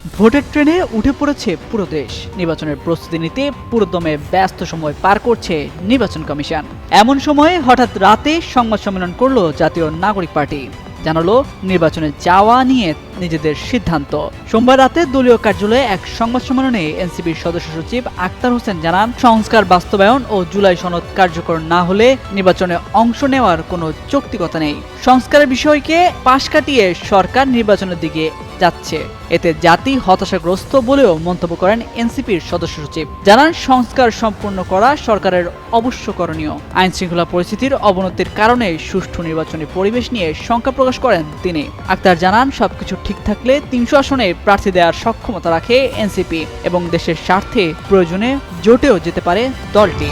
ভোটের ট্রেনে উঠে পড়েছে পুরো দেশ। নির্বাচনের প্রস্তুতি নিতে পুরোদমে ব্যস্ত সময় পার করছে নির্বাচন কমিশন। এমন সময়ে হঠাৎ রাতে সংবাদ সম্মেলন করল জাতীয় নাগরিক পার্টি, জানালো নির্বাচনে যাওয়া নিয়ে নিজেদের সিদ্ধান্ত। সোমবার রাতে দলীয় কার্যালয়ে এক সংবাদ সম্মেলনে এনসিপির সদস্য সচিব আক্তার হোসেন জানান, সংস্কার বাস্তবায়ন ও জুলাই সনদ কার্যকর না হলে নির্বাচনে অংশ নেওয়ার কোনো যৌক্তিকতা নেই। সংস্কারের বিষয়কে পাশ কাটিয়ে সরকার নির্বাচনের দিকে যাচ্ছে, এতে জাতি হতাশাগ্রস্ত বলেও মন্তব্য করেন এনসিপির সদস্য সচিব। জানান, সংস্কার সম্পূর্ণ করা সরকারের অবশ্য করণীয়। আইন শৃঙ্খলা পরিস্থিতির অবনতির কারণে সুষ্ঠু নির্বাচনী পরিবেশ নিয়ে শঙ্কা প্রকাশ করেন তিনি। আক্তার জানান, সবকিছু ঠিক থাকলে ৩০০ আসনে প্রার্থী দেওয়ার সক্ষমতা রাখে এনসিপি এবং দেশের স্বার্থে প্রয়োজনে জোটেও যেতে পারে দলটি।